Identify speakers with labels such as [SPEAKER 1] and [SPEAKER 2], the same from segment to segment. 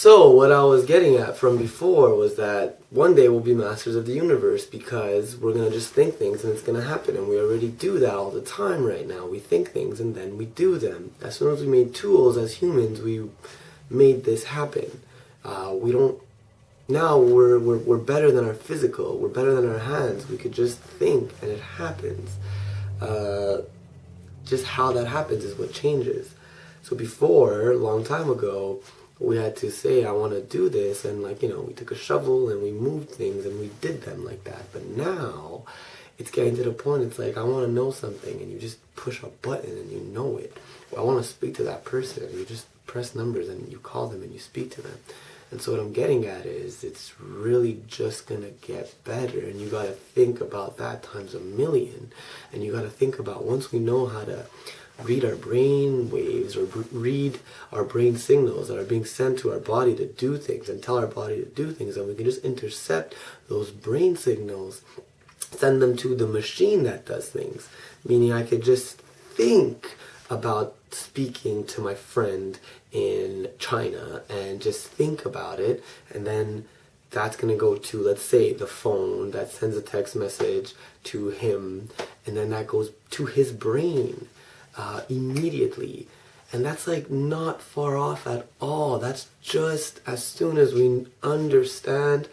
[SPEAKER 1] So what I was getting at from before was that one day we'll be masters of the universe because we're going to just think things and it's going to happen. And we already do that all the time right now. We think things and then we do them. As soon as we made tools as humans, we made this happen. Now we're better than our physical. We're better than our hands. We could just think and it happens. Just how that happens is what changes. So before, a long time ago, we had to say, I want to do this, and we took a shovel and we moved things and we did them like that. But now, it's getting to the point, it's like, I want to know something, and you just push a button and you know it. Or I want to speak to that person, and you just press numbers and you call them and you speak to them. And so what I'm getting at is, it's really just going to get better, and you got to think about that times a million. And you got to think about, once we know how to read our brain waves or read our brain signals that are being sent to our body to do things and tell our body to do things, and we can just intercept those brain signals, send them to the machine that does things. Meaning I could just think about speaking to my friend in China and just think about it, and then that's going to go to, let's say, the phone that sends a text message to him, and then that goes to his brain immediately. And that's like not far off at all. That's just as soon as we understand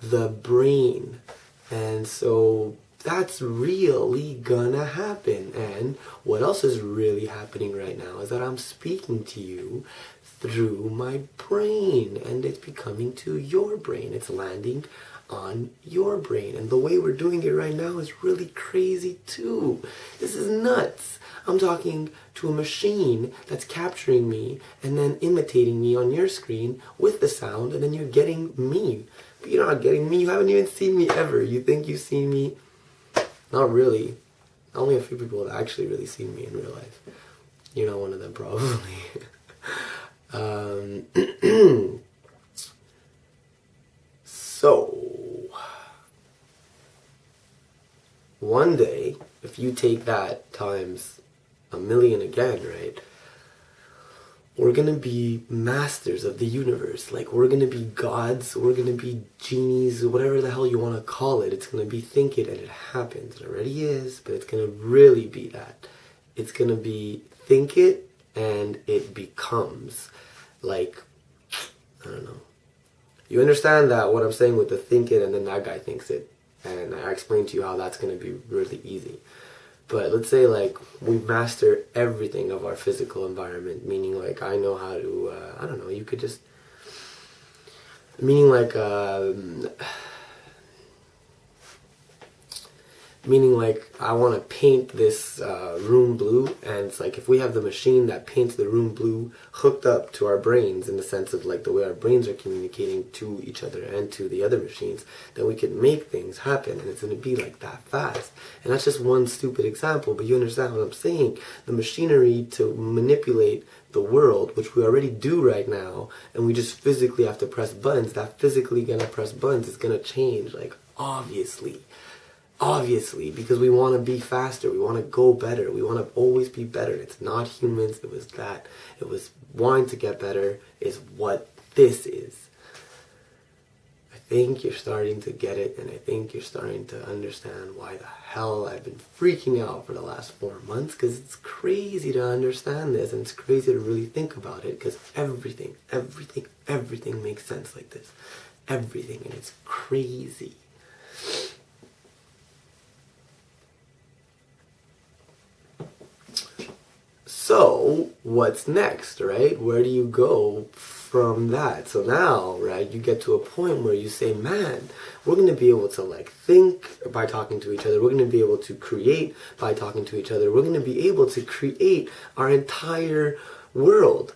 [SPEAKER 1] the brain. And so that's really gonna happen. And what else is really happening right now is that I'm speaking to you through my brain, and it's becoming to your brain. It's landing on your brain. And the way we're doing it right now is really crazy too. This is nuts. I'm talking to a machine that's capturing me and then imitating me on your screen with the sound, and then you're getting me. But you're not getting me. You haven't even seen me ever. You think you've seen me? Not really. Only a few people have actually really seen me in real life. You're not one of them, probably. So, one day, if you take that times a million again, right? We're gonna be masters of the universe. Like, we're gonna be gods, we're gonna be genies, whatever the hell you wanna call it. It's gonna be think it and it happens. It already is, but it's gonna really be that. It's gonna be think it and it becomes. Like, I don't know. You understand that what I'm saying with the think it and then that guy thinks it. And I explained to you how that's gonna be really easy. But let's say, like, we master everything of our physical environment, meaning, like, I know how to, I don't know, you could just, meaning, like, I want to paint this room blue, and it's like, if we have the machine that paints the room blue hooked up to our brains, in the sense of, like, the way our brains are communicating to each other and to the other machines, then we can make things happen, and it's going to be like that fast. And that's just one stupid example, but you understand what I'm saying. The machinery to manipulate the world, which we already do right now, and we just physically have to press buttons, that physically gonna press buttons is gonna change, like, obviously, because we want to be faster, we want to go better, we want to always be better. It's not humans, it was that. It was wanting to get better is what this is. I think you're starting to get it, and I think you're starting to understand why the hell I've been freaking out for the last 4 months, because it's crazy to understand this, and it's crazy to really think about it, because everything makes sense like this. Everything, and it's crazy. So, what's next, right? Where do you go from that? So now, right, you get to a point where you say, man, we're going to be able to, like, think by talking to each other. We're going to be able to create by talking to each other. We're going to be able to create our entire world.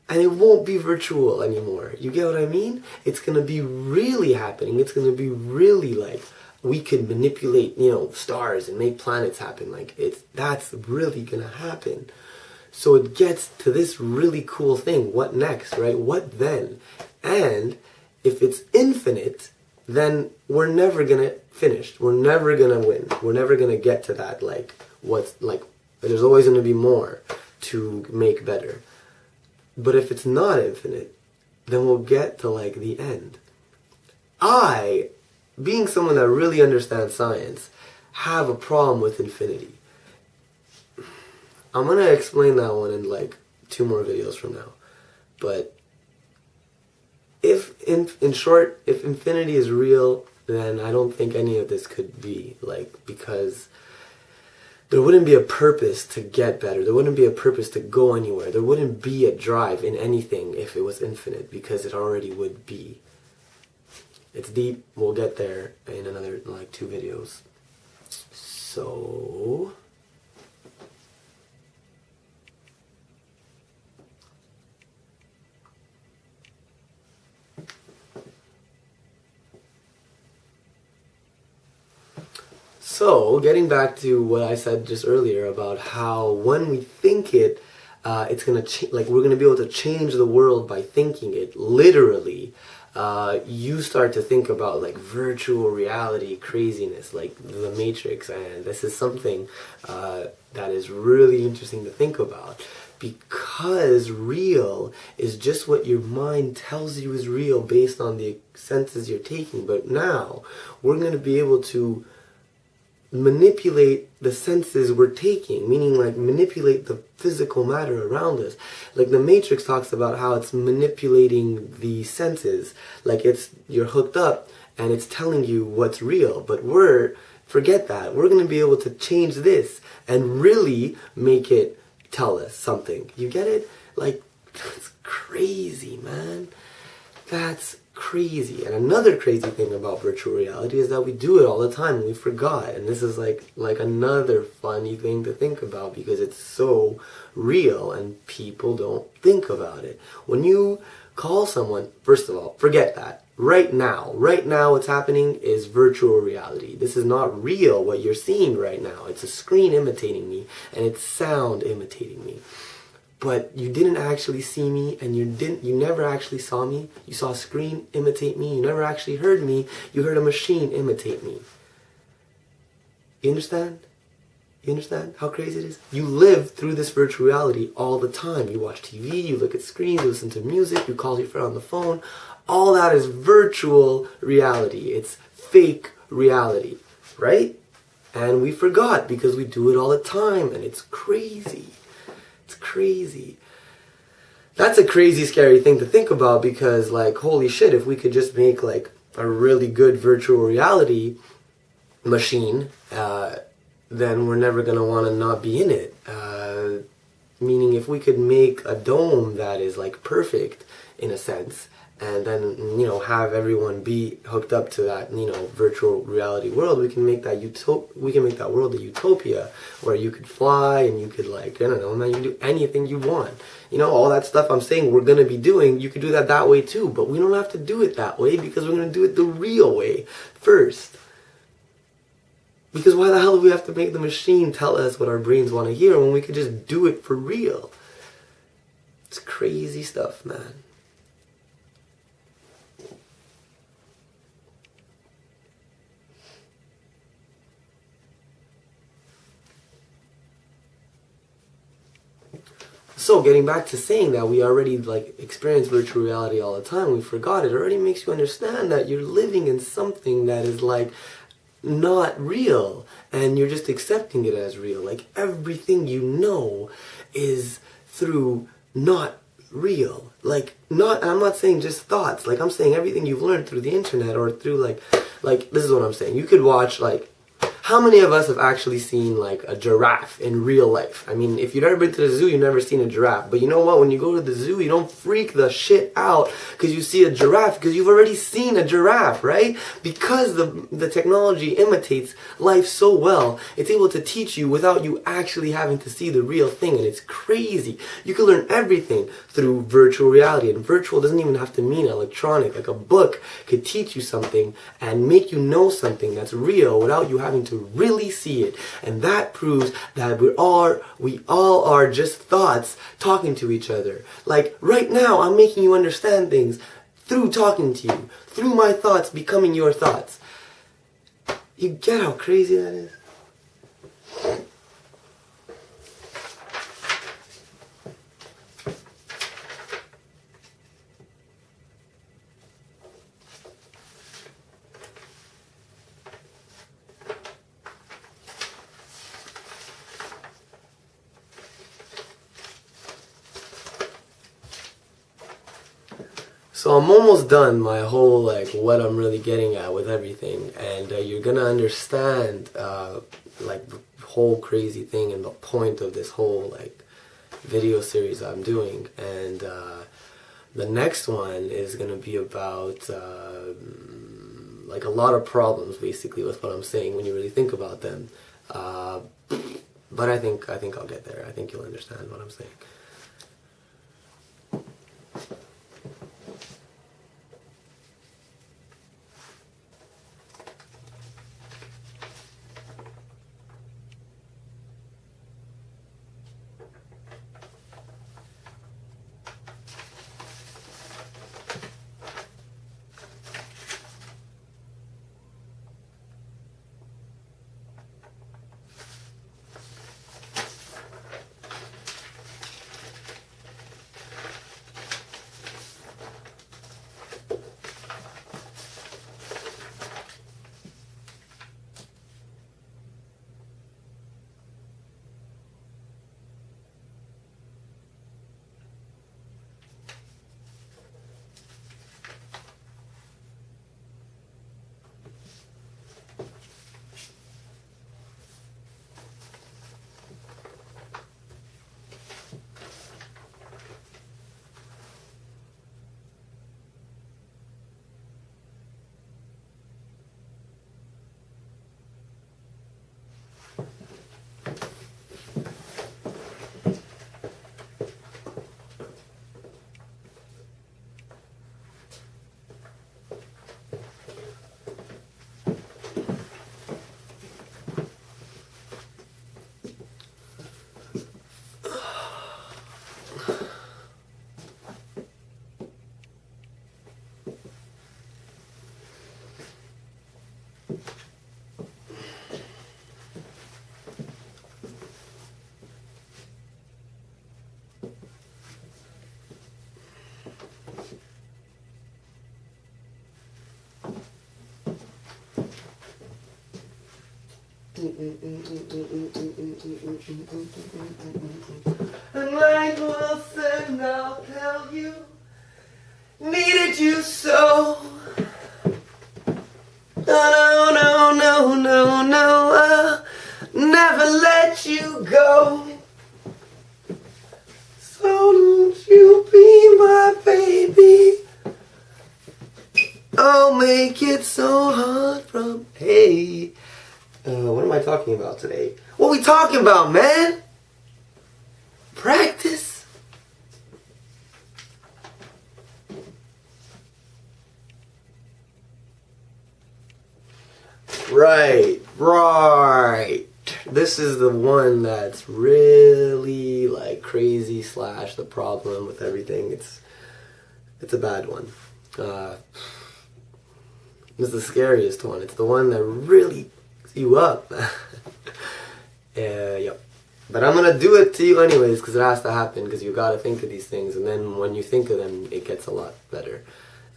[SPEAKER 1] And it won't be virtual anymore. You get what I mean? It's going to be really happening. It's going to be really, like, we could manipulate, stars and make planets happen. Like, that's really gonna happen. So it gets to this really cool thing. What next, right? What then? And if it's infinite, then we're never gonna finish. We're never gonna win. We're never gonna get to that, there's always gonna be more to make better. But if it's not infinite, then we'll get to like the end. I, being someone that really understands science, have a problem with infinity. I'm going to explain that one in like 2 more videos from now. But if, in short, if infinity is real, then I don't think any of this could be, like, because there wouldn't be a purpose to get better. There wouldn't be a purpose to go anywhere. There wouldn't be a drive in anything if it was infinite, because it already would be. It's deep. We'll get there in another, like, 2 videos. So... So, getting back to what I said just earlier about how when we think it, it's gonna like we're gonna be able to change the world by thinking it. Literally, you start to think about like virtual reality craziness, like the Matrix, and this is something that is really interesting to think about. Because real is just what your mind tells you is real based on the senses you're taking. But now we're gonna be able to manipulate the senses we're taking, meaning like manipulate the physical matter around us. Like the Matrix talks about how it's manipulating the senses, like you're hooked up and it's telling you what's real. But forget that. We're going to be able to change this and really make it tell us something. You get it? Like, that's crazy, man. That's crazy. And another crazy thing about virtual reality is that we do it all the time and we forgot. And this is like another funny thing to think about because it's so real and people don't think about it. When you call someone, first of all, forget that. Right now what's happening is virtual reality. This is not real what you're seeing right now. It's a screen imitating me and it's sound imitating me. But you didn't actually see me, and you never actually saw me. You saw a screen imitate me. You never actually heard me. You heard a machine imitate me. You understand? You understand how crazy it is? You live through this virtual reality all the time. You watch TV, you look at screens, you listen to music, you call your friend on the phone. All that is virtual reality. It's fake reality, right? And we forgot because we do it all the time, and it's crazy. It's crazy. That's a crazy, scary thing to think about because, like, holy shit, if we could just make, like, a really good virtual reality machine, then we're never going to want to not be in it. Meaning if we could make a dome that is, like, perfect, in a sense, and then, you know, have everyone be hooked up to that, you know, virtual reality world, we can make that world a utopia where you could fly and you could, like, I don't know, man, you can do anything you want. You know, all that stuff I'm saying we're going to be doing, you could do that way too, but we don't have to do it that way because we're going to do it the real way first. Because why the hell do we have to make the machine tell us what our brains want to hear when we could just do it for real? It's crazy stuff, man. So getting back to saying that we already like experience virtual reality all the time, we forgot it already makes you understand that you're living in something that is like not real and you're just accepting it as real. Like everything you know is through not real. Like I'm not saying just thoughts, like I'm saying everything you've learned through the internet or through like this is what I'm saying. You could watch like, how many of us have actually seen like a giraffe in real life? I mean, if you've ever been to the zoo, you've never seen a giraffe. But you know what? When you go to the zoo, you don't freak the shit out because you see a giraffe because you've already seen a giraffe, right? Because the technology imitates life so well, it's able to teach you without you actually having to see the real thing. And it's crazy. You can learn everything through virtual reality. And virtual doesn't even have to mean electronic. Like a book could teach you something and make you know something that's real without you having to really see it. And that proves that we all are just thoughts talking to each other. Like right now I'm making you understand things through talking to you, through my thoughts becoming your thoughts. You get how crazy that is? So I'm almost done my whole, like, what I'm really getting at with everything, and you're gonna understand, like, the whole crazy thing and the point of this whole, like, video series I'm doing. And the next one is gonna be about, like, a lot of problems, basically, with what I'm saying when you really think about them. But I think I'll get there. I think you'll understand what I'm saying. And like Wilson, I'll tell you, needed you so. No, no, no, no, no, I'll never let you go. So don't you be my baby. I'll make it so hard from, hey. What am I talking about today? What we talking about, man? Practice? Right. This is the one that's really, like, crazy / the problem with everything. It's a bad one. It's the scariest one. It's the one that really you up. Yep. But I'm gonna do it to you anyways, because it has to happen, because you gotta think of these things, and then when you think of them, it gets a lot better.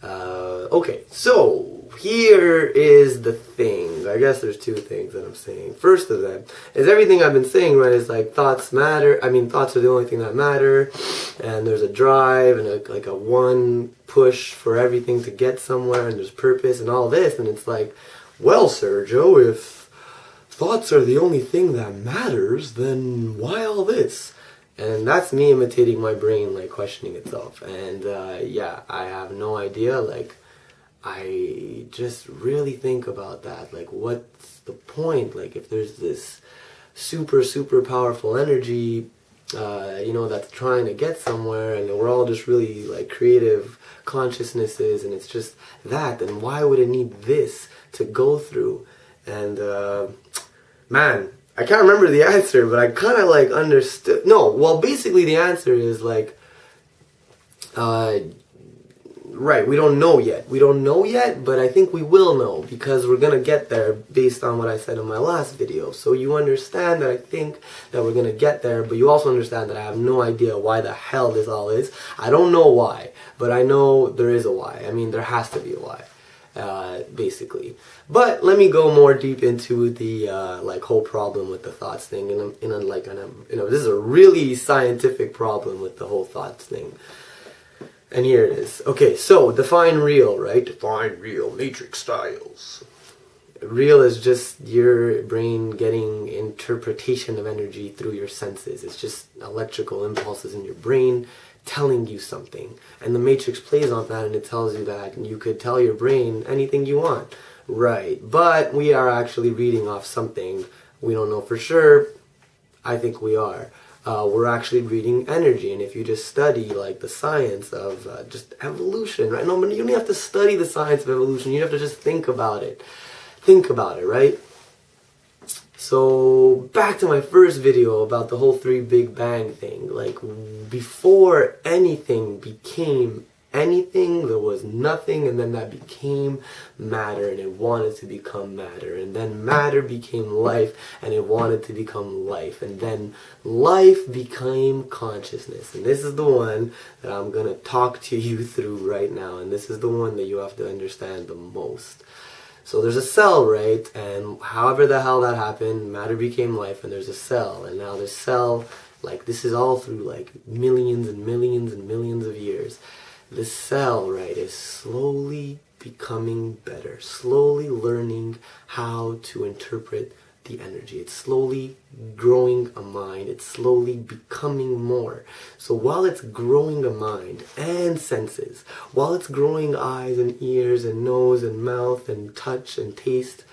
[SPEAKER 1] Okay, so here is the thing. I guess there's two things that I'm saying. First of them is everything I've been saying, right, is like thoughts matter. I mean, thoughts are the only thing that matter, and there's a drive and like a one push for everything to get somewhere, and there's purpose and all this, and it's like, well, Sergio, if thoughts are the only thing that matters, then why all this? And that's me imitating my brain, like, questioning itself. And yeah, I have no idea. Like, I just really think about that. Like, what's the point? Like, if there's this super, super powerful energy, you know, that's trying to get somewhere, and we're all just really, like, creative consciousnesses, and it's just that, then why would it need this to go through? And man, I can't remember the answer, but I kind of like understood. No, well, basically the answer is like, right, we don't know yet. We don't know yet, but I think we will know, because we're going to get there based on what I said in my last video. So you understand that I think that we're going to get there, but you also understand that I have no idea why the hell this all is. I don't know why, but I know there is a why. I mean, there has to be a why. Basically. But let me go more deep into the like whole problem with the thoughts thing, this is a really scientific problem with the whole thoughts thing. And here it is. Okay, so define real, right? Define real, matrix styles. Real is just your brain getting interpretation of energy through your senses. It's just electrical impulses in your brain telling you something. And the matrix plays on that, and it tells you that you could tell your brain anything you want. Right, but we are actually reading off something. We don't know for sure. I think we are. We're actually reading energy, and if you just study like the science of just evolution, right? No, but you don't have to study the science of evolution. You have to just think about it. Think about it, right? So back to my first video about the whole 3 Big Bang thing. Like before anything became anything, there was nothing, and then that became matter, and it wanted to become matter, and then matter became life, and it wanted to become life, and then life became consciousness. And this is the one that I'm gonna talk to you through right now, and this is the one that you have to understand the most. So there's a cell, right? And however the hell that happened, matter became life, and there's a cell, and now this cell, like this is all through like millions and millions and millions of years. The cell, right, is slowly becoming better, slowly learning how to interpret the energy. It's slowly growing a mind. It's slowly becoming more. So while it's growing a mind and senses, while it's growing eyes and ears and nose and mouth and touch and taste,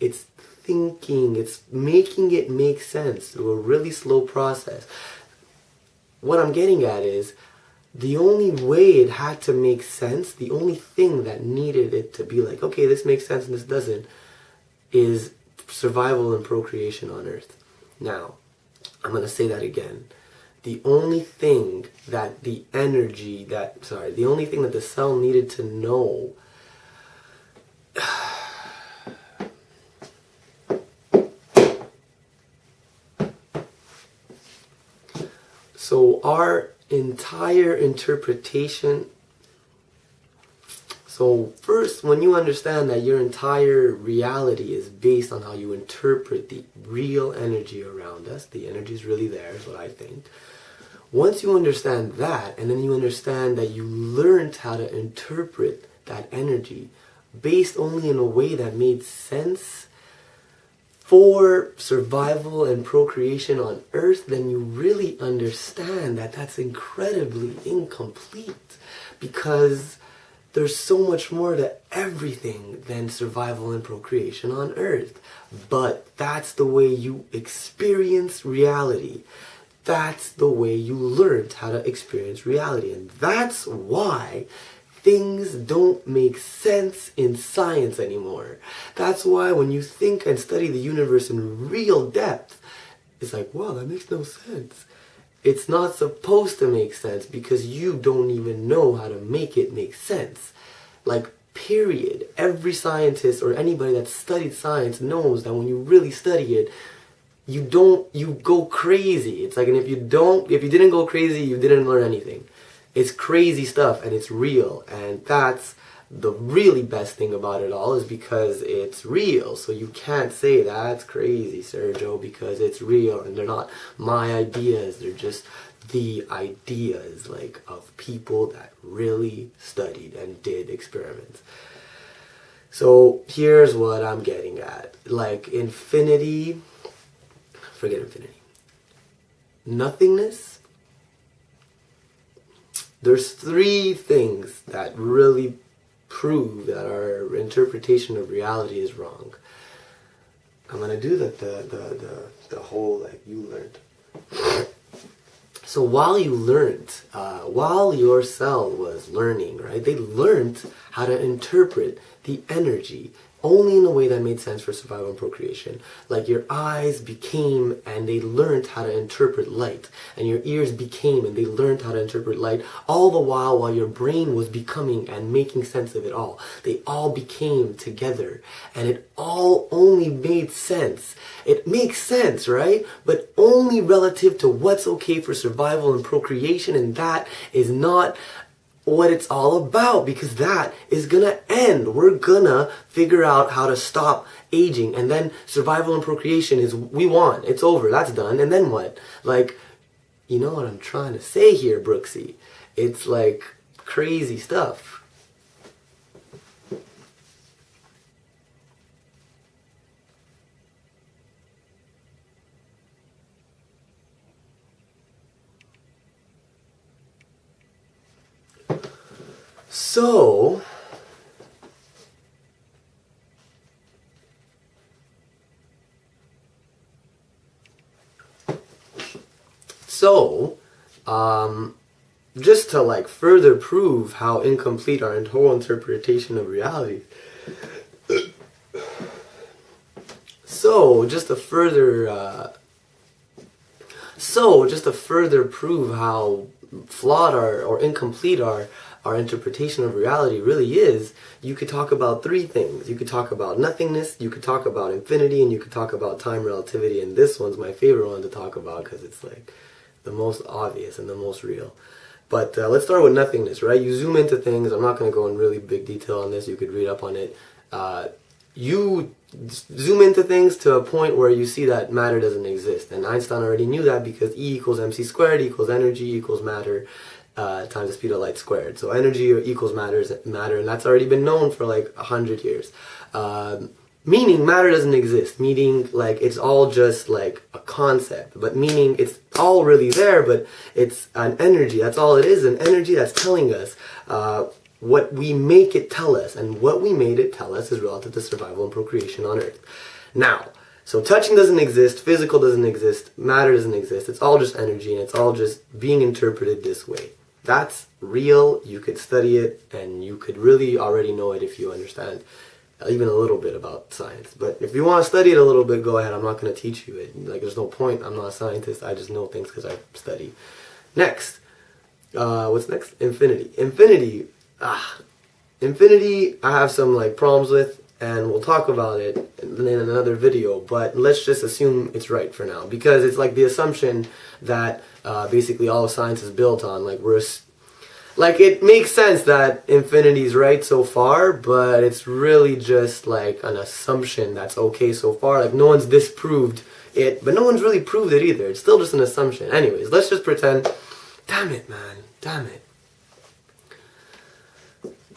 [SPEAKER 1] it's thinking, it's making it make sense through a really slow process. What I'm getting at is, the only way it had to make sense, the only thing that needed it to be like, okay, this makes sense and this doesn't, is survival and procreation on Earth. Now, I'm going to say that again. The only thing that the only thing that the cell needed to know so our entire interpretation. So first, when you understand that your entire reality is based on how you interpret the real energy around us, the energy is really there, is what I think. Once you understand that, and then you understand that you learned how to interpret that energy based only in a way that made sense for survival and procreation on Earth, then you really understand that that's incredibly incomplete, because there's so much more to everything than survival and procreation on Earth. But that's the way you experience reality. That's the way you learned how to experience reality. And that's why things don't make sense in science anymore. That's why when you think and study the universe in real depth, it's like, wow, that makes no sense. It's not supposed to make sense because you don't even know how to make it make sense. Like, period. Every scientist or anybody that studied science knows that when you really study it, you go crazy. It's like, and if you didn't go crazy, you didn't learn anything. It's crazy stuff, and it's real, and that's the really best thing about it all, is because it's real. So you can't say that's crazy, Sergio, because it's real, and they're not my ideas. They're just the ideas, like, of people that really studied and did experiments. So here's what I'm getting at. Like, infinity, forget infinity. Nothingness. There's 3 things that really prove that our interpretation of reality is wrong. I'm gonna do the whole, like, you learned. So while you learned, while your cell was learning, right, they learned how to interpret the energy only in a way that made sense for survival and procreation. Like, your eyes became and they learned how to interpret light, and your ears became and they learned how to interpret light, all the while your brain was becoming and making sense of it all. They all became together, and it all only made sense. It makes sense, right? But only relative to what's okay for survival and procreation, and that is not what it's all about, because that is gonna end. We're gonna figure out how to stop aging, and then survival and procreation is, we won, it's over, that's done, and then what? Like, you know what I'm trying to say here, Brooksy? It's like crazy stuff. So, just to like further prove how incomplete our whole interpretation of reality. So, just to further prove how flawed or incomplete our interpretation of reality really is, you could talk about three things. You could talk about nothingness, you could talk about infinity, and you could talk about time relativity. And this one's my favorite one to talk about because it's like the most obvious and the most real. But let's start with nothingness, right? You zoom into things. I'm not going to go in really big detail on this. You could read up on it. You zoom into things to a point where you see that matter doesn't exist. And Einstein already knew that because E equals mc squared equals energy equals matter times the speed of light squared. So energy equals matter, and that's already been known for like 100 years. Meaning matter doesn't exist, meaning like it's all just like a concept, but meaning it's all really there, but it's an energy. That's all it is, an energy that's telling us what we make it tell us, and what we made it tell us is relative to survival and procreation on Earth. Now, so touching doesn't exist, physical doesn't exist, matter doesn't exist. It's all just energy, and it's all just being interpreted this way. That's real. You could study it, and you could really already know it if you understand even a little bit about science. But if you want to study it a little bit, go ahead. I'm not going to teach you it. Like, there's no point. I'm not a scientist. I just know things because I study. Next. What's next? Infinity. Infinity, I have some like problems with, and we'll talk about it in another video, but let's just assume it's right for now, because it's like the assumption that basically all of science is built on. Like, it makes sense that infinity is right so far, but it's really just like an assumption that's okay so far. Like, no one's disproved it, but no one's really proved it either. It's still just an assumption. Anyways, let's just pretend. Damn it, man. Damn it.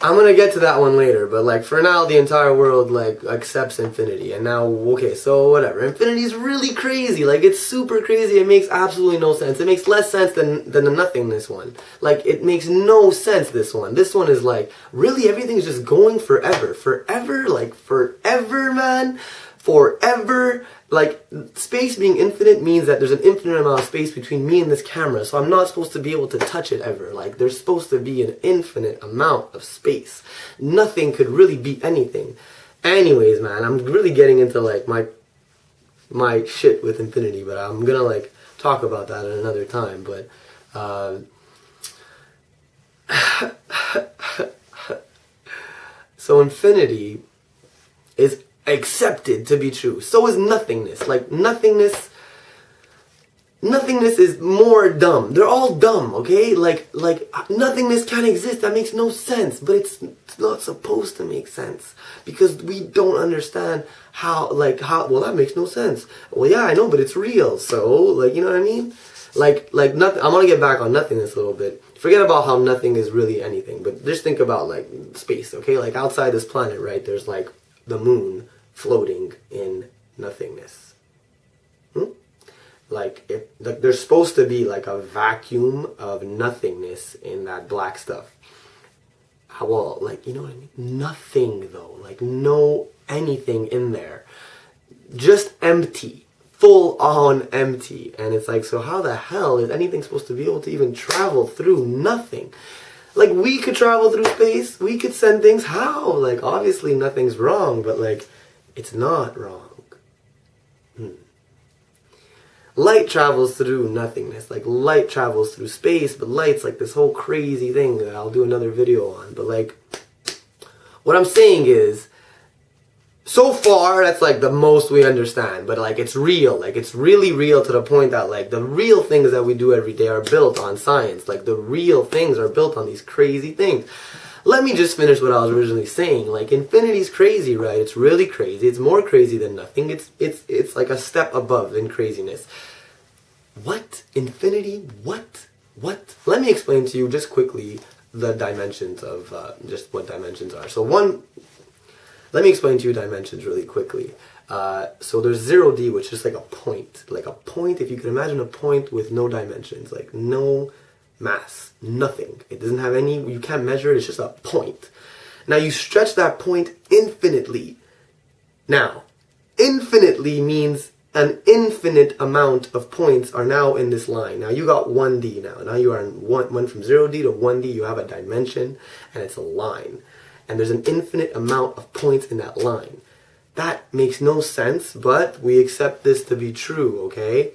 [SPEAKER 1] I'm gonna get to that one later, but like for now, the entire world like accepts infinity. And now, okay, so whatever. Infinity is really crazy. Like, it's super crazy. It makes absolutely no sense. It makes less sense than the nothingness one. Like, it makes no sense, this one. This one is like, really, everything's just going forever. Forever? Like, forever, man? Forever? Like, space being infinite means that there's an infinite amount of space between me and this camera, so I'm not supposed to be able to touch it ever. Like, there's supposed to be an infinite amount of space. Nothing could really be anything. Anyways, man, I'm really getting into like my shit with infinity, but I'm gonna like talk about that at another time. But so infinity is accepted to be true. So is nothingness. Like, nothingness is more dumb. They're all dumb, okay? Like nothingness can't exist. That makes no sense. But it's not supposed to make sense, because we don't understand how, well, that makes no sense. Well, yeah, I know, but it's real. So, like, you know what I mean? Like nothing. I'm gonna get back on nothingness a little bit. Forget about how nothing is really anything, but just think about like space, okay? Like, outside this planet, right, there's like the moon floating in nothingness. Like, there's supposed to be like a vacuum of nothingness in that black stuff. Well, like, you know what I mean? Nothing, though. Like, no anything in there. Just empty. Full on empty. And it's like, so how the hell is anything supposed to be able to even travel through nothing? Like, we could travel through space. We could send things. How? Like, obviously nothing's wrong, but like, it's not wrong. Light travels through nothingness. Like, light travels through space, but light's like this whole crazy thing that I'll do another video on. But like, what I'm saying is, so far, that's like the most we understand. But like, it's real. Like, it's really real to the point that like, the real things that we do every day are built on science. Like, the real things are built on these crazy things. Let me just finish what I was originally saying. Like, infinity's crazy, right? It's really crazy. It's more crazy than nothing. It's like a step above in craziness. What? Infinity? What? Let me explain to you just quickly the dimensions of just what dimensions are. So let me explain to you dimensions really quickly. So there's 0D, which is like a point. Like a point, if you can imagine a point with no dimensions, like no mass, nothing. It doesn't have any, you can't measure it, it's just a point. Now you stretch that point infinitely. Now, infinitely means an infinite amount of points are now in this line. Now you got 1D now. Now you are in went from 0D to 1D, you have a dimension, and it's a line. And there's an infinite amount of points in that line. That makes no sense, but we accept this to be true, okay?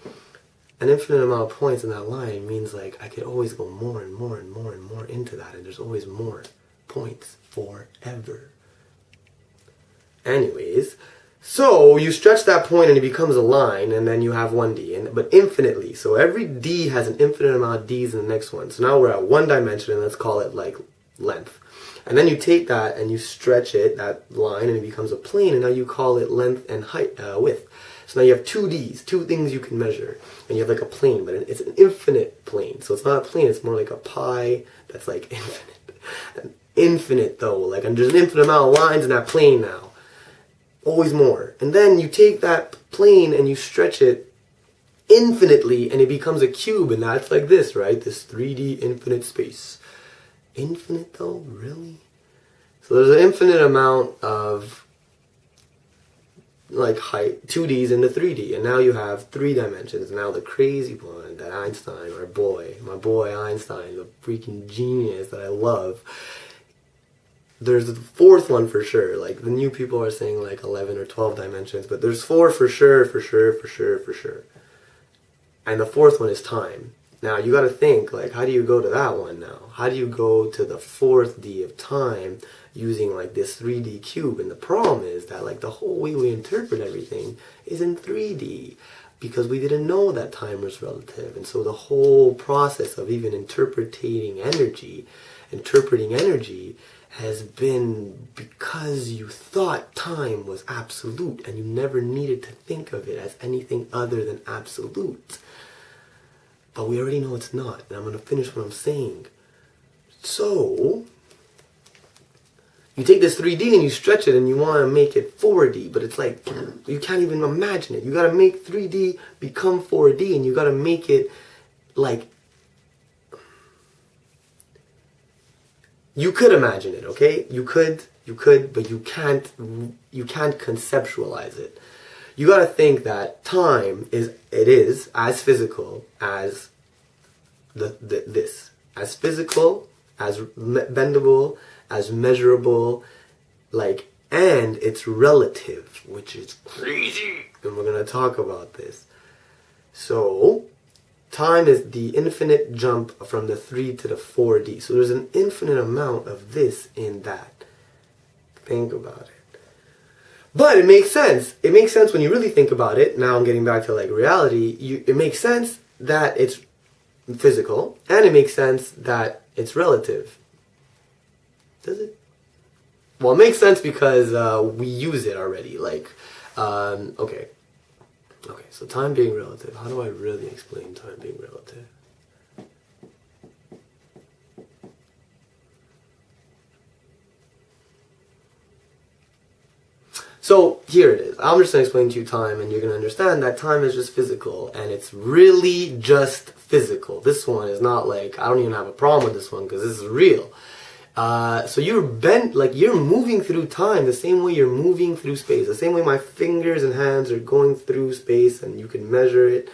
[SPEAKER 1] An infinite amount of points in that line means like I could always go more and more and more and more into that, and there's always more points forever. Anyways, so you stretch that point and it becomes a line, and then you have 1D, but infinitely. So every D has an infinite amount of Ds in the next one. So now we're at one dimension, and let's call it like length. And then you take that and you stretch it, that line, and it becomes a plane, and now you call it length and height, width. So now you have two Ds, two things you can measure, and you have like a plane, but it's an infinite plane. So it's not a plane, it's more like a pie that's like infinite. Infinite though, like, and there's an infinite amount of lines in that plane now. Always more. And then you take that plane and you stretch it infinitely, and it becomes a cube, and that's like this, right? This 3D infinite space. Infinite though? Really? So there's an infinite amount of like height, 2Ds into 3D, and now you have 3 dimensions. Now the crazy one that Einstein, my boy Einstein, the freaking genius that I love, there's the 4th one for sure. Like the new people are saying like 11 or 12 dimensions, but there's 4 for sure. And the 4th one is time. Now you got to think, like, how do you go to that one now? How do you go to the 4th D of time using like this 3D cube? And the problem is that like the whole way we interpret everything is in 3D, because we didn't know that time was relative. And so the whole process of even interpreting energy has been because you thought time was absolute, and you never needed to think of it as anything other than absolute. But we already know it's not, and I'm going to finish what I'm saying. So, you take this 3D and you stretch it and you want to make it 4D, but it's like, you can't even imagine it. You got to make 3D become 4D, and you got to make it like, you could imagine it, okay? You could, but you can't conceptualize it. You gotta think that time is as physical as this. As physical, as bendable, as measurable, like, and it's relative, which is crazy. And we're gonna talk about this. So, time is the infinite jump from the 3 to the 4D. So there's an infinite amount of this in that. Think about it. But it makes sense. It makes sense when you really think about it. Now I'm getting back to like reality. It makes sense that it's physical, and it makes sense that it's relative. Does it? Well, it makes sense because we use it already. Like, okay, so time being relative. How do I really explain time being relative? So here it is. I'm just going to explain to you time, and you're going to understand that time is just physical, and it's really just physical. This one is not like, I don't even have a problem with this one because this is real. So you're moving through time the same way you're moving through space, the same way my fingers and hands are going through space and you can measure it.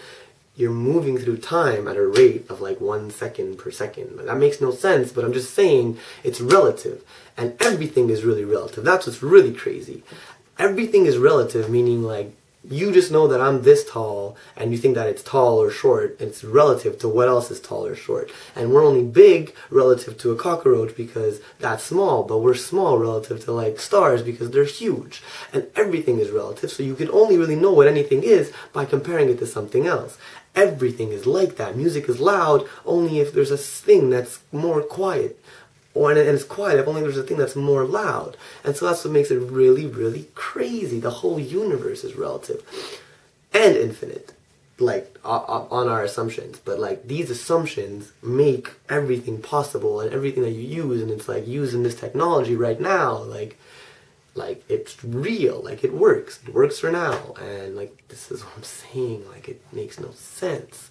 [SPEAKER 1] You're moving through time at a rate of like 1 second per second. That makes no sense, but I'm just saying it's relative, and everything is really relative. That's what's really crazy. Everything is relative, meaning like you just know that I'm this tall and you think that it's tall or short, and it's relative to what else is tall or short. And we're only big relative to a cockroach because that's small, but we're small relative to like stars because they're huge. And everything is relative, so you can only really know what anything is by comparing it to something else. Everything is like that. Music is loud only if there's a thing that's more quiet. And it's quiet if only there's a thing that's more loud. And so that's what makes it really, really crazy. The whole universe is relative and infinite. like on our assumptions, but like these assumptions make everything possible, and everything that you use, and it's like using this technology right now, like it's real, like it works for now, and like this is what I'm saying, like it makes no sense.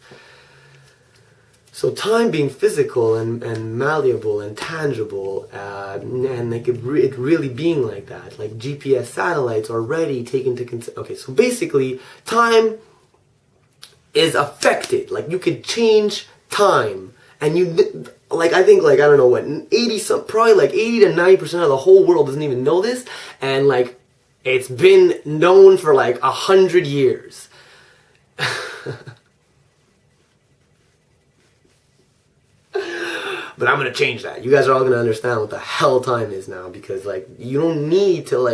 [SPEAKER 1] So time being physical and malleable and tangible, and like it really being like that, like GPS satellites already take into consideration. Okay, so basically, time is affected. Like you could change time, and you like I think like I don't know what 80 to 90% of the whole world doesn't even know this, and like it's been known for like 100 years. But I'm going to change that. You guys are all going to understand what the hell time is now, because like you don't need to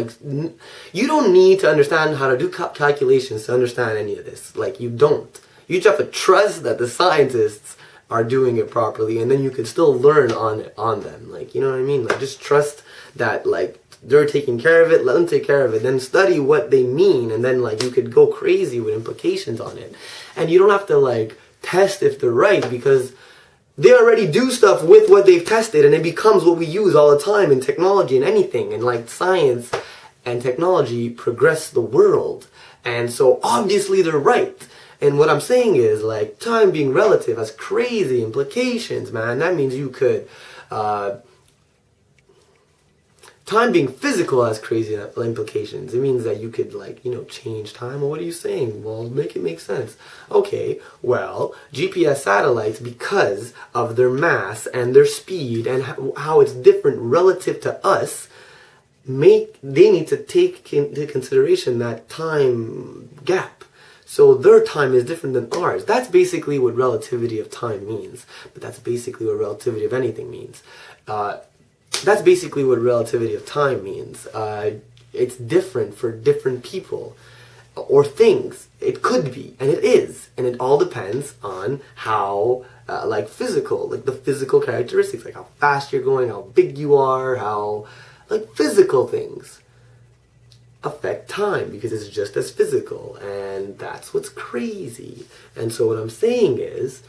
[SPEAKER 1] understand how to do calculations to understand any of this. Like you don't. You just have to trust that the scientists are doing it properly, and then you can still learn on them. Like, you know what I mean? Like just trust that like they're taking care of it, let them take care of it, then study what they mean, and then like you could go crazy with implications on it. And you don't have to like test if they're right, because they already do stuff with what they've tested, and it becomes what we use all the time in technology and anything. And like science and technology progress the world, and so obviously they're right. And what I'm saying is like time being relative has crazy implications, man. That means you could time being physical has crazy implications. It means that you could like, you know, change time. Well, what are you saying? Well, make it make sense. Okay, well, GPS satellites, because of their mass and their speed and how it's different relative to us, they need to take into consideration that time gap. So their time is different than ours. That's basically what relativity of time means. But that's basically what relativity of anything means. That's basically what relativity of time means. It's different for different people or things. It could be, and it is, and it all depends on how, like physical, like the physical characteristics, like how fast you're going, how big you are, how, like physical things affect time, because it's just as physical, and that's what's crazy. And so what I'm saying is,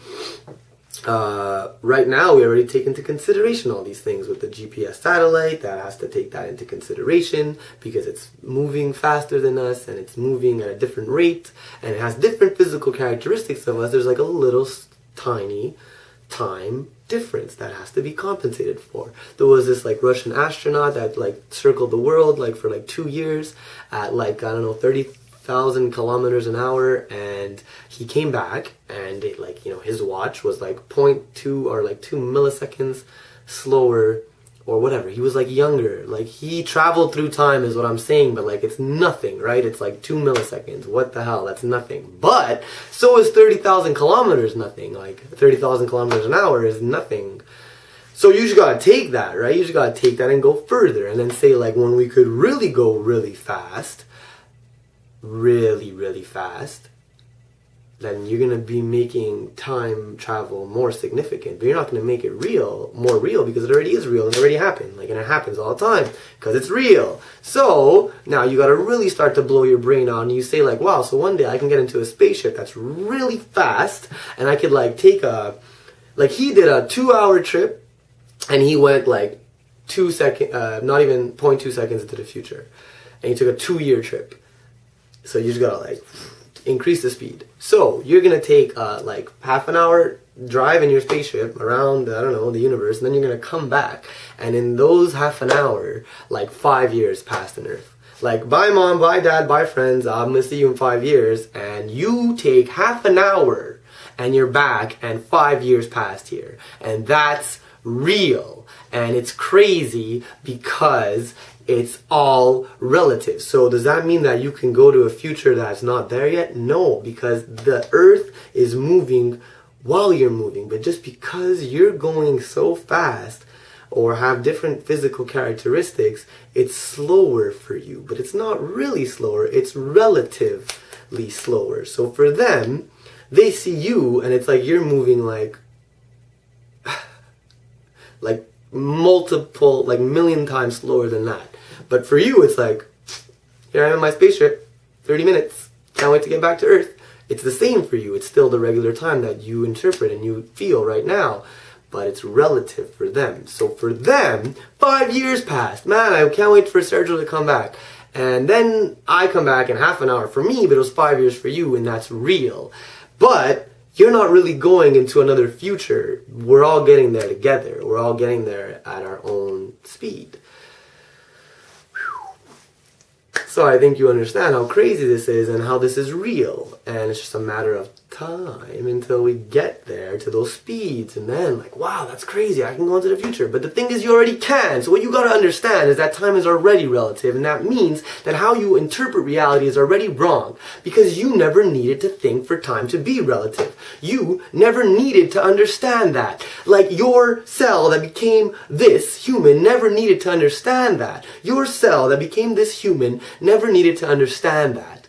[SPEAKER 1] right now we already take into consideration all these things with the GPS satellite. That has to take that into consideration because it's moving faster than us, and it's moving at a different rate, and it has different physical characteristics of us. There's like a little tiny time difference that has to be compensated for. There was this like Russian astronaut that like circled the world like for like 2 years at like, I don't know, 30,000 kilometers an hour, and he came back, and it, like, you know, his watch was like 0.2 or like 2 milliseconds slower or whatever. He was like younger, like he traveled through time is what I'm saying, but like it's nothing, right? It's like 2 milliseconds. What the hell? That's nothing. But so is 30,000 kilometers nothing. Like 30,000 kilometers an hour is nothing. So you just gotta take that, right? You just gotta take that and go further, and then say like when we could really go really fast, really fast, then you're gonna be making time travel more significant, but you're not gonna make it more real, because it already is real and it already happened. Like, and it happens all the time because it's real. So now you gotta really start to blow your brain out, and you say like, wow, so one day I can get into a spaceship that's really fast, and I could like take like he did a 2-hour trip, and he went like 2 seconds, not even 0.2 seconds into the future, and he took a 2-year trip. So you just gotta like increase the speed. So you're gonna take like half an hour drive in your spaceship around, I don't know, the universe, and then you're gonna come back, and in those half an hour, like 5 years passed on Earth. Like, bye mom, bye dad, bye friends, I'm gonna see you in 5 years, and you take half an hour and you're back, and 5 years passed here. And that's real, and it's crazy because it's all relative. So does that mean that you can go to a future that's not there yet? No, because the Earth is moving while you're moving. But just because you're going so fast or have different physical characteristics, it's slower for you. But it's not really slower, it's relatively slower. So for them, they see you, and it's like you're moving like multiple, like million times slower than that. But for you, it's like, here I am in my spaceship, 30 minutes, can't wait to get back to Earth. It's the same for you. It's still the regular time that you interpret and you feel right now. But it's relative for them. So for them, 5 years passed. Man, I can't wait for Sergio to come back. And then I come back in half an hour for me, but it was 5 years for you, and that's real. But you're not really going into another future. We're all getting there together. We're all getting there at our own speed. So I think you understand how crazy this is and how this is real. And it's just a matter of time until we get there to those speeds. And then like, wow, that's crazy. I can go into the future. But the thing is, you already can. So what you got to understand is that time is already relative. And that means that how you interpret reality is already wrong. Because you never needed to think for time to be relative. You never needed to understand that. Like your cell that became this human never needed to understand that. Your cell that became this human never needed to understand that.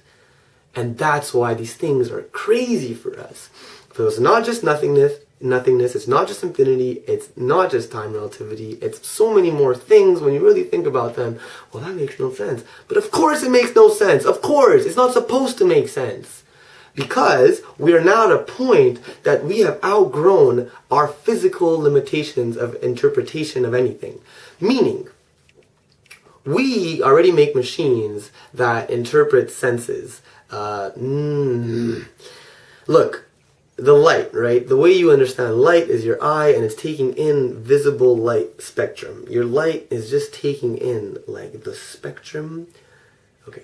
[SPEAKER 1] And that's why these things are crazy for us. So it's not just nothingness, it's not just infinity, it's not just time relativity, it's so many more things when you really think about them. Well, that makes no sense. But of course it makes no sense. Of course, it's not supposed to make sense. Because we are now at a point that we have outgrown our physical limitations of interpretation of anything. Meaning, we already make machines that interpret senses. Look, the light, right? The way you understand light is your eye, and it's taking in visible light spectrum. Your light is just taking in, like, the spectrum. Okay.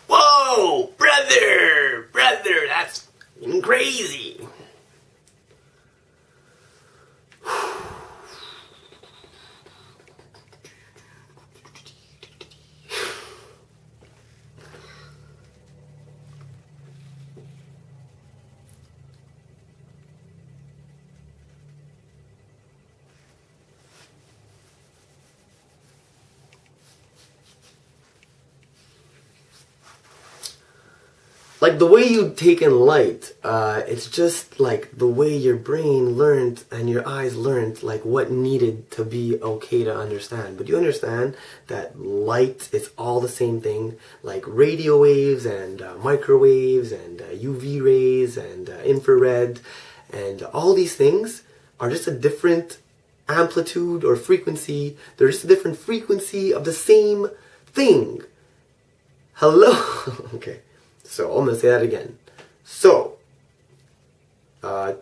[SPEAKER 1] Whoa, brother, that's crazy. Like the way you take in light, it's just like the way your brain learned and your eyes learned like what needed to be okay to understand. But you understand that light is all the same thing, like radio waves and microwaves and UV rays and infrared, and all these things are just a different amplitude or frequency. They're just a different frequency of the same thing. Hello? Okay. So I'm gonna say that again. So,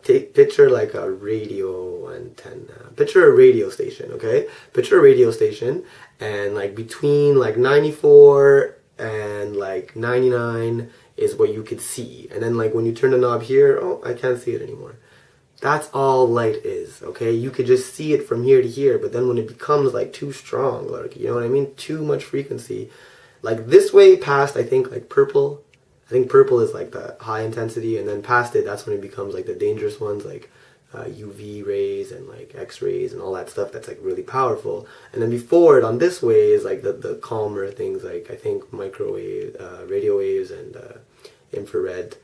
[SPEAKER 1] picture like a radio antenna. Picture a radio station, okay? Picture a radio station, and like between like 94 and like 99 is what you could see. And then like when you turn the knob here, oh, I can't see it anymore. That's all light is, okay? You could just see it from here to here, but then when it becomes like too strong, like, you know what I mean? Too much frequency. Like this way past, I think like purple. I think purple is like the high intensity, and then past it, that's when it becomes like the dangerous ones, like UV rays and like X-rays and all that stuff that's like really powerful. And then before it on this way is like the calmer things, like I think microwave, radio waves and infrared.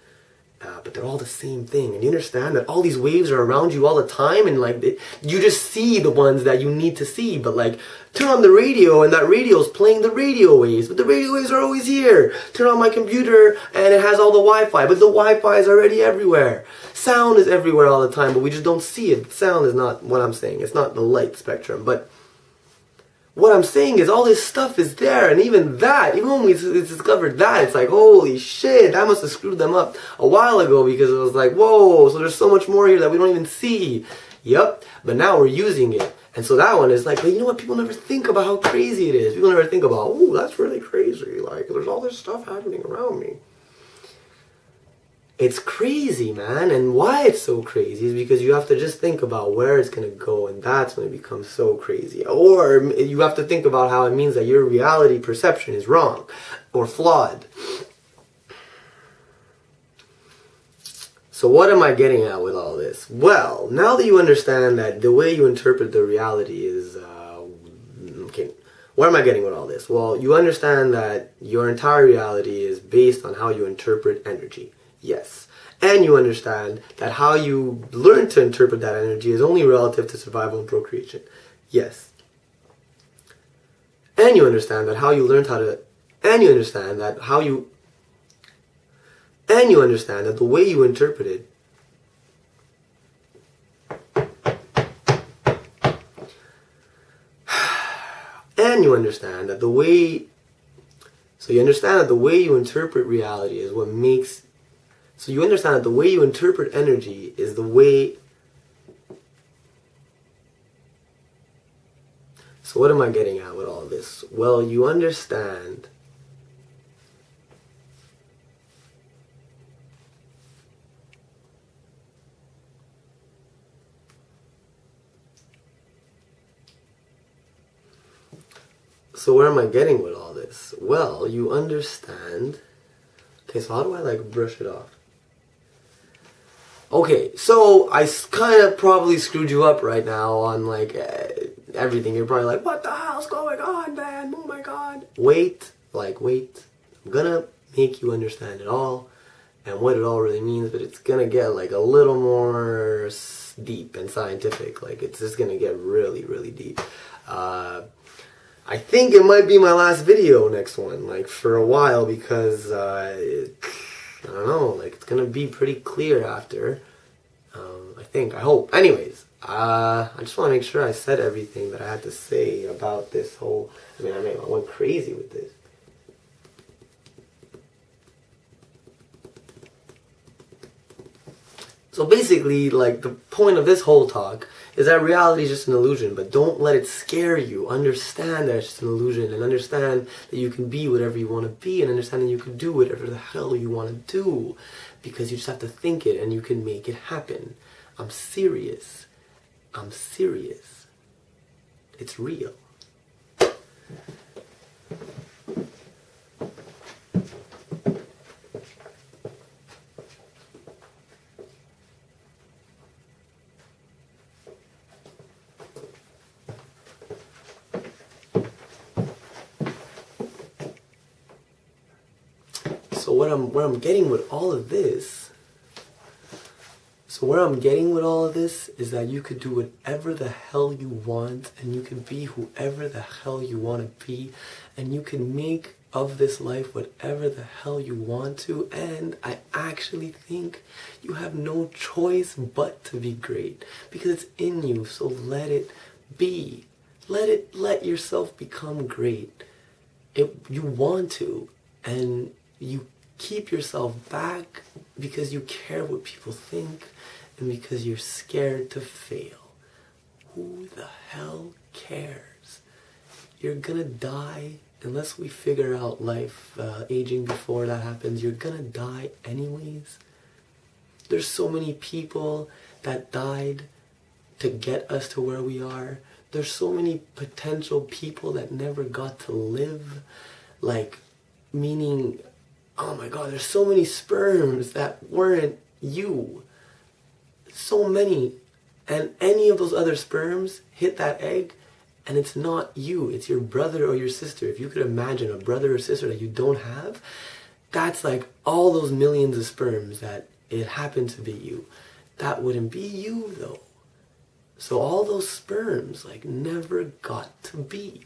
[SPEAKER 1] But they're all the same thing, and you understand that all these waves are around you all the time, and like you just see the ones that you need to see. But like turn on the radio, and that radio's playing the radio waves, but the radio waves are always here. Turn on my computer, and it has all the Wi-Fi, but the Wi-Fi is already everywhere. Sound is everywhere all the time, but we just don't see it. Sound is not what I'm saying. It's not the light spectrum, but what I'm saying is all this stuff is there, and even when we discovered that, it's like, holy shit, that must have screwed them up a while ago, because it was like, whoa, so there's so much more here that we don't even see. Yep, but now we're using it. And so that one is like, but you know what, people never think about how crazy it is. People never think about, oh, that's really crazy, like, there's all this stuff happening around me. It's crazy, man, and why it's so crazy is because you have to just think about where it's going to go, and that's when it becomes so crazy. Or you have to think about how it means that your reality perception is wrong or flawed. So what am I getting at with all this? Well, now that you understand that the way you interpret the reality is, okay, where am I getting with all this? Well, you understand that your entire reality is based on how you interpret energy. Yes. And you understand that how you learn to interpret that energy is only relative to survival and procreation. Yes. And you understand that how you learned how to, and you understand that how you, and you understand that the way you interpret it and you understand that the way, so you understand that the way you interpret reality is what makes, so you understand that the way you interpret energy is the way, so what am I getting at with all this? Well, you understand so where am I getting with all this? Well, you understand. Okay, so how do I like brush it off? Okay, so I kind of probably screwed you up right now on like everything. You're probably like, what the hell's going on, man? Oh my god. Wait. I'm gonna make you understand it all and what it all really means, but it's gonna get like a little more deep and scientific. Like it's just gonna get really, really deep. I think it might be my last video, next one, like for a while, because I don't know, like it's gonna be pretty clear after. I hope. Anyways, I just want to make sure I said everything that I had to say about this whole. I went crazy with this. So basically, like, the point of this whole talk is that reality is just an illusion, but don't let it scare you. Understand that it's just an illusion, and understand that you can be whatever you want to be, and understand that you can do whatever the hell you want to do, because you just have to think it, and you can make it happen. I'm serious. I'm serious. It's real. So where I'm getting with all of this, is that you could do whatever the hell you want, and you can be whoever the hell you want to be, and you can make of this life whatever the hell you want to, and I actually think you have no choice but to be great, because it's in you, so let it be. Let yourself become great. You want to, and you keep yourself back because you care what people think and because you're scared to fail. Who the hell cares? You're gonna die unless we figure out life, aging before that happens. You're gonna die anyways. There's so many people that died to get us to where we are. There's so many potential people that never got to live. Like, meaning, oh my god, there's so many sperms that weren't you. So many. And any of those other sperms hit that egg, and it's not you. It's your brother or your sister. If you could imagine a brother or sister that you don't have, that's like all those millions of sperms that it happened to be you. That wouldn't be you, though. So all those sperms, like, never got to be.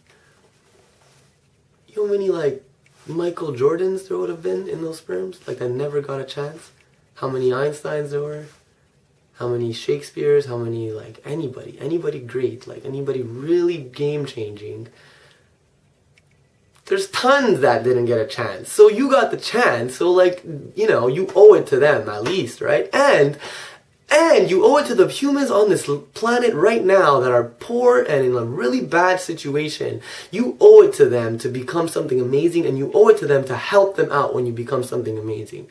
[SPEAKER 1] You know how many, like, Michael Jordans there would have been in those sperms? Like, that never got a chance? How many Einsteins there were? How many Shakespeares? How many, like, anybody great, like, anybody really game-changing? There's tons that didn't get a chance. So you got the chance, so, like, you know, you owe it to them, at least, right? And you owe it to the humans on this planet right now that are poor and in a really bad situation. You owe it to them to become something amazing, and you owe it to them to help them out when you become something amazing.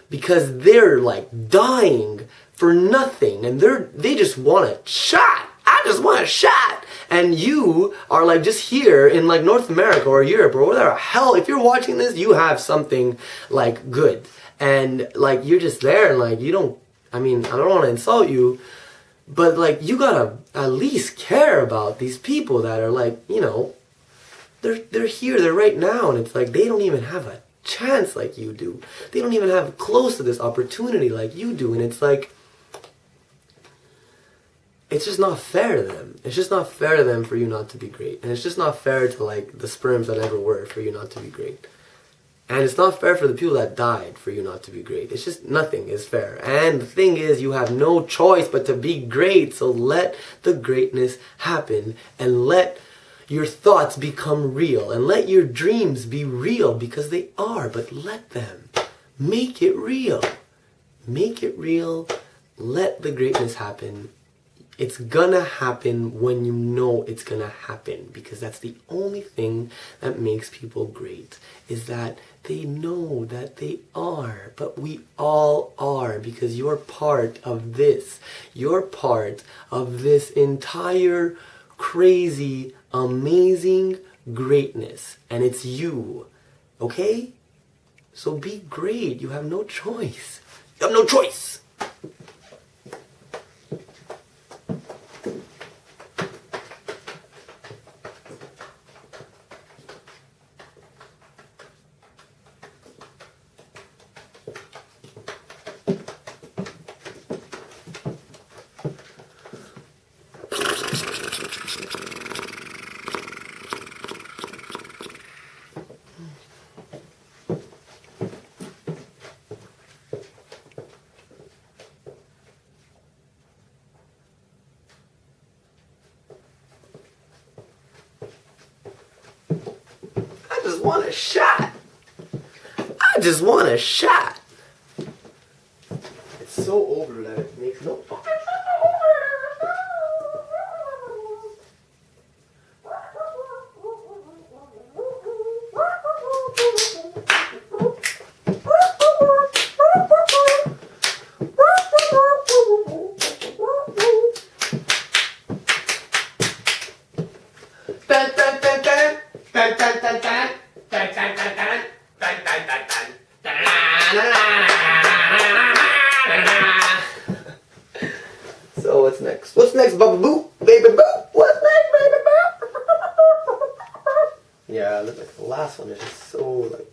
[SPEAKER 1] Because they're like dying for nothing, and they just want a shot. I just want a shot. And you are like just here in like North America or Europe or whatever. Hell, if you're watching this, you have something like good. And like you're just there and like you don't, I mean, I don't want to insult you, but like you gotta at least care about these people that are like, you know, they're here, they're right now, and it's like they don't even have a chance like you do. They don't even have close to this opportunity like you do. And it's like, it's just not fair to them. It's just not fair to them for you not to be great. And it's just not fair to like the sperms that ever were for you not to be great. And it's not fair for the people that died for you not to be great. It's just nothing is fair. And the thing is, you have no choice but to be great. So let the greatness happen and let your thoughts become real and let your dreams be real because they are. But let them. Make it real. Make it real. Let the greatness happen. It's gonna happen when you know it's gonna happen, because that's the only thing that makes people great, is that they know that they are. But we all are, because you're part of this. You're part of this entire crazy, amazing greatness. And it's you. Okay? So be great. You have no choice. You have no choice. I just want a shot. I just want a shot. It's so over that it makes no fucking sense. So what's next? What's next, Baba Boo? Baby Boo? What's next, baby Boo? Yeah, it looks like the last one is just so like